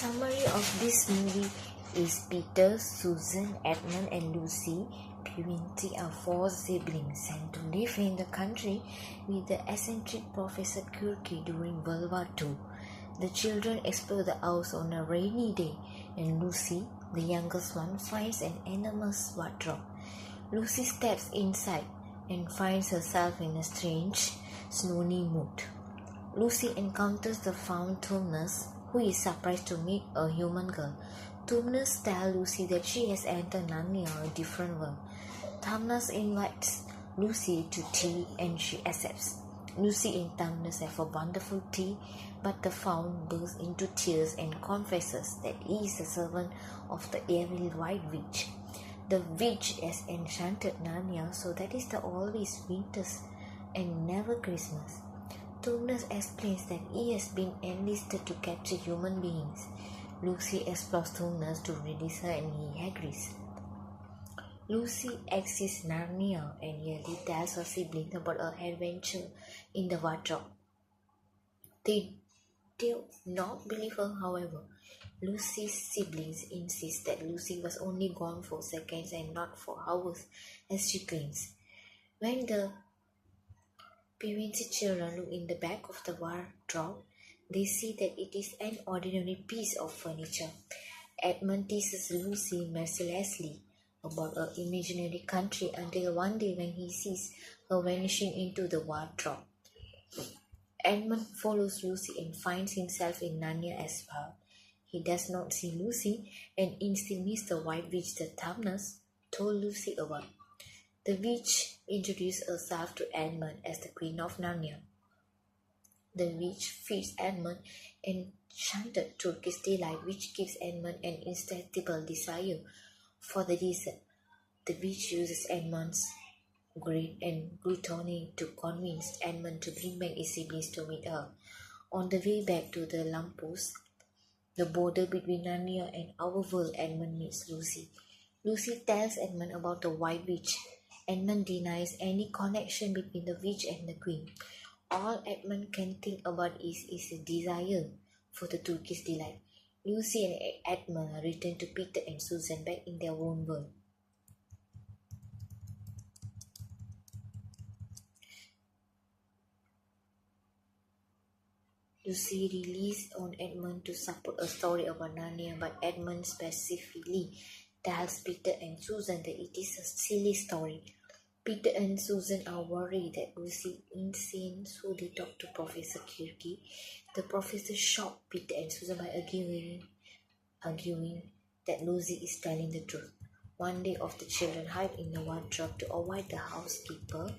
Summary of this movie is Peter, Susan, Edmund and Lucy P20 are four siblings sent to live in the country with the eccentric Professor Kirky during World War II. The children explore the house on a rainy day and Lucy, the youngest one, finds an enormous wardrobe. Lucy steps inside and finds herself in a strange, snowy mood. Lucy encounters the found Tumnus, who is surprised to meet a human girl. Tumnus tells Lucy that she has entered Narnia, a different world. Tumnus invites Lucy to tea and she accepts. Lucy and Tumnus have a wonderful tea, but the Faun bursts into tears and confesses that he is a servant of the evil White Witch. The witch has enchanted Narnia, so that is the always winters and never Christmas. Tumnus explains that he has been enlisted to capture human beings. Lucy explores Tumnus to release her and he agrees. Lucy exits Narnia and yearly tells her siblings about her adventure in the wardrobe. They do not believe her, however. Lucy's siblings insist that Lucy was only gone for seconds and not for hours, as she claims. When the P20 children look in the back of the wardrobe, they see that it is an ordinary piece of furniture. Edmund teases Lucy mercilessly about her imaginary country until one day when he sees her vanishing into the wardrobe. Edmund follows Lucy and finds himself in Narnia as well. He does not see Lucy and instead meets the White Witch that Tumnus told Lucy about. The witch introduced herself to Edmund as the Queen of Narnia. The witch feeds Edmund enchanted Turkish delight, which gives Edmund an insatiable desire for the dessert. The witch uses Edmund's greed and gluttony to convince Edmund to bring back his siblings to meet her. On the way back to the lamppost, the border between Narnia and our world, Edmund meets Lucy. Lucy tells Edmund about the White Witch. Edmund denies any connection between the witch and the queen. All Edmund can think about is a desire for the Turkish delight. Lucy and Edmund return to Peter and Susan back in their own world. Lucy relies on Edmund to support a story about Narnia, but Edmund specifically tells Peter and Susan that it is a silly story. Peter and Susan are worried that Lucy is insane, so they talk to Professor Kirky. The professor shocked Peter and Susan by arguing that Lucy is telling the truth. One day, of the children hide in the wardrobe to avoid the housekeeper.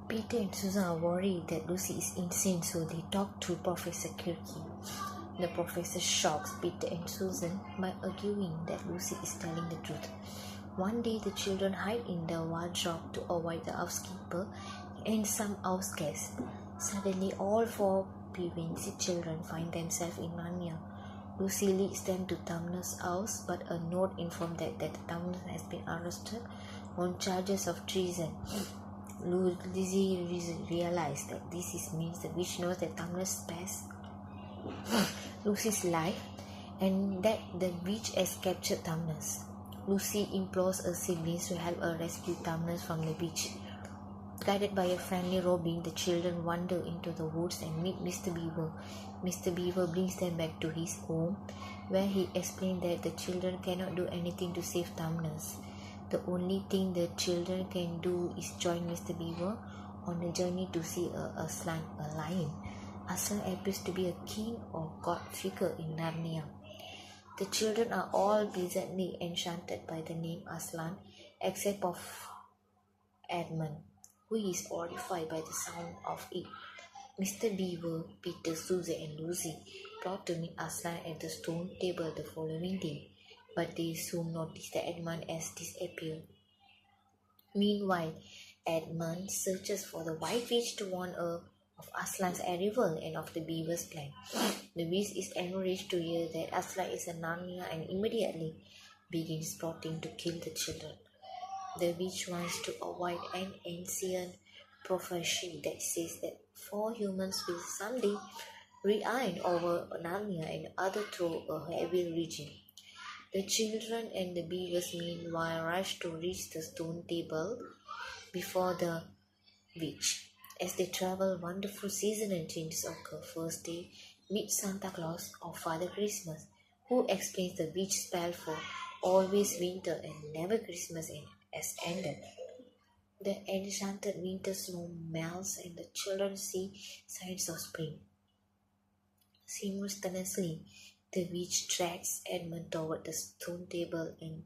Peter and Susan are worried that Lucy is insane, so they talk to Professor Kirky. The professor shocks Peter and Susan by arguing that Lucy is telling the truth. One day, the children hide in the wardrobe to avoid the housekeeper and some house guests. Suddenly, all four P20 children find themselves in Narnia. Lucy leads them to Tumnus' house, but a note informs them that Tumnus has been arrested on charges of treason. Lucy realizes that this means the witch knows that Tumnus spares Lucy's life and that the witch has captured Tumnus. Lucy implores her siblings to help her rescue Tumnus from the witch. Guided by a friendly Robin, the children wander into the woods and meet Mr. Beaver. Mr. Beaver brings them back to his home, where he explains that the children cannot do anything to save Tumnus. The only thing the children can do is join Mr. Beaver on a journey to see Aslan, a lion. Aslan appears to be a king or god figure in Narnia. The children are all pleasantly enchanted by the name Aslan, except of Edmund, who is horrified by the sound of it. Mr. Beaver, Peter, Susan and Lucy plot to meet Aslan at the stone table the following day, but they soon notice that Edmund has disappeared. Meanwhile, Edmund searches for the White Witch to warn her of Aslan's arrival and of the Beaver's plan. The witch is enraged to hear that Aslan is in Narnia and immediately begins plotting to kill the children. The witch wants to avoid an ancient prophecy that says that 4 humans will someday reigned over Narnia and other through a heavy region. The children and the beavers meanwhile rushed to reach the stone table before the witch. As they travel, wonderful seasonal changes occur. First they meet Santa Claus or Father Christmas, who explains the witch spell for always winter and never Christmas has ended. The enchanted winter snow melts and the children see signs of spring. Simultaneously, the witch drags Edmund toward the stone table and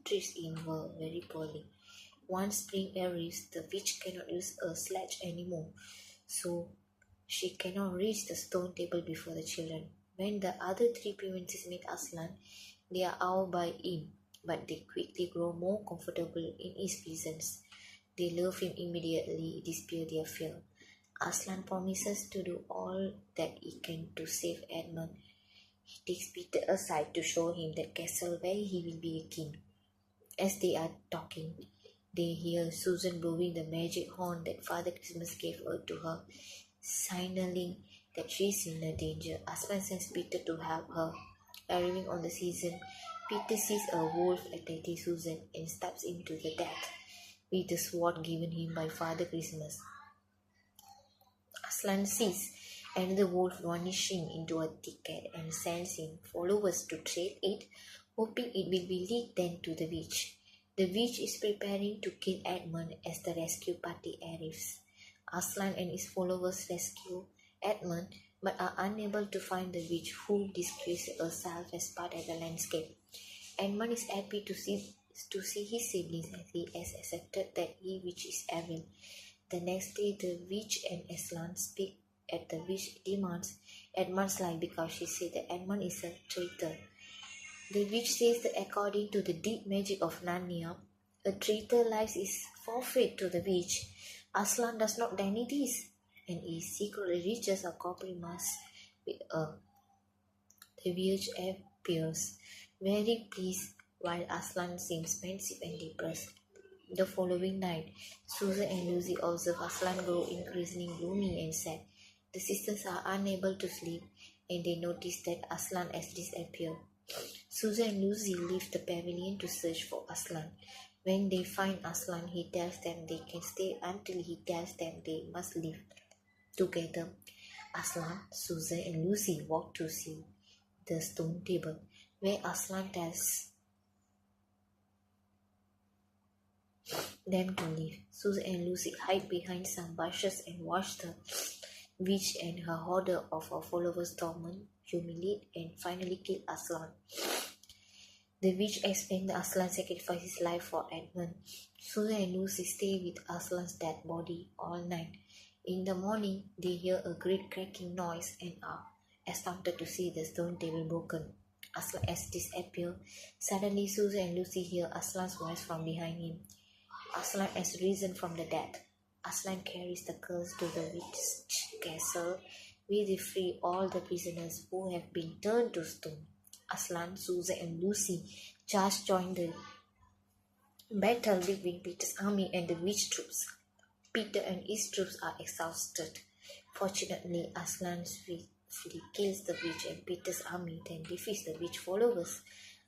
treats him very poorly. Once spring arrives, the witch cannot use a sledge anymore, so she cannot reach the stone table before the children. When the other three princes meet Aslan, they are awed by him, but they quickly grow more comfortable in his presence. They love him immediately, despite their fear. Aslan promises to do all that he can to save Edmund. He takes Peter aside to show him the castle where he will be a king. As they are talking, they hear Susan blowing the magic horn that Father Christmas gave her to her, signaling that she is in a danger. Aslan sends Peter to help her. Arriving on the season, Peter sees a wolf attacking Susan and stabs him to the death with the sword given him by Father Christmas. Aslan sees another wolf vanishing into a thicket and sends in followers to trail it, hoping it will be lead them to the witch. The witch is preparing to kill Edmund as the rescue party arrives. Aslan and his followers rescue Edmund but are unable to find the witch, who disguises herself as part of the landscape. Edmund is happy to see his siblings as he has accepted that he witch is evil. The next day, the witch and Aslan speak at the witch demands Edmund's life because she said that Edmund is a traitor. The witch says that according to the deep magic of Narnia, a traitor's life is forfeit to the witch. Aslan does not deny this, and he secretly reaches a compromise with her. The witch appears very pleased while Aslan seems pensive and depressed. The following night, Susan and Lucy observe Aslan grow increasingly gloomy and sad. The sisters are unable to sleep and they notice that Aslan has disappeared. Susan and Lucy leave the pavilion to search for Aslan. When they find Aslan, he tells them they can stay until he tells them they must leave. Together, Aslan, Susan and Lucy walk to see the stone table, where Aslan tells them to leave. Susan and Lucy hide behind some bushes and watch the witch and her horde of her followers torment, humiliate, and finally kill Aslan. The witch explains that Aslan sacrificed his life for Edmund. Susan and Lucy stay with Aslan's dead body all night. In the morning, they hear a great cracking noise and are astounded to see the stone table broken. Aslan has disappeared. Suddenly, Susan and Lucy hear Aslan's voice from behind him. Aslan has risen from the dead. Aslan carries the curse to the witch's castle, where they free all the prisoners who have been turned to stone. Aslan, Susan, and Lucy just join the battle between Peter's army and the witch troops. Peter and his troops are exhausted. Fortunately, Aslan swiftly kills the witch and Peter's army, then defeats the witch followers.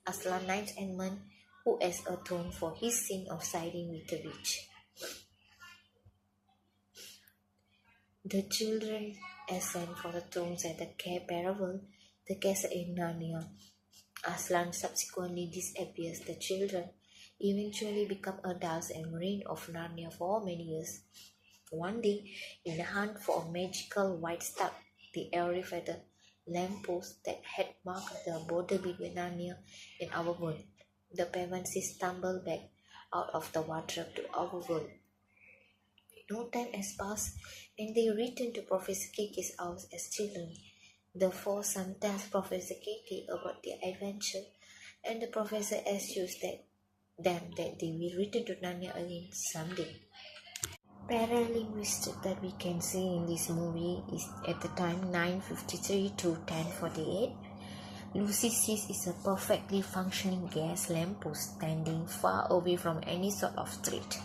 Aslan knights Edmund, who has atoned for his sin of siding with the witch. The children ascend for the thrones at the Parable, the castle in Narnia. Aslan subsequently disappears. The children eventually become adults and reign of Narnia for many years. One day, in the hunt for a magical white star, they arrive at a lamppost that had marked the border between Narnia and our world. The Pevensies stumble back out of the wardrobe to our world. No time has passed, and they return to Professor Keke's house as children. The foursome tells Professor Keke about their adventure, and the professor assures them that they will return to Narnia again someday. Paralinguistic that we can see in this movie is at the time 9:53 to 10:48. Lucy sees is a perfectly functioning gas lamppost standing far away from any sort of street.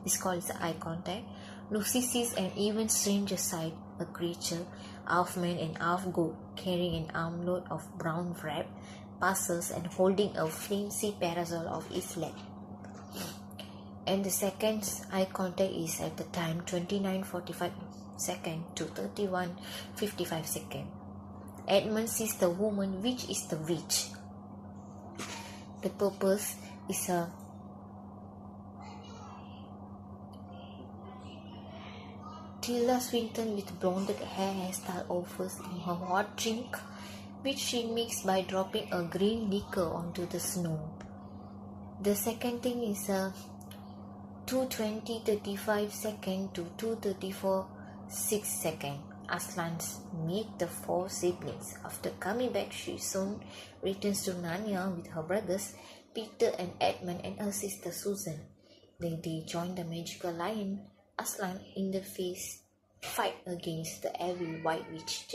This called eye contact. Lucy sees an even stranger sight, a creature half man and half goat, carrying an armload of brown wrap, parcels and holding a flimsy parasol of his lap. And the second eye contact is at the time 29:45 second to 31:55 second. Edmund sees the woman, which is the witch. The purpose is a Tilda Swinton with blonded hair hairstyle offers him her hot drink, which she makes by dropping a green liquor onto the snow. The second thing is a 2:20:35 second to 2:34:06 second. Aslan's meet the four siblings. After coming back, she soon returns to Narnia with her brothers Peter and Edmund and her sister Susan. They join the magical lion Aslan in the fight against the evil White Witch.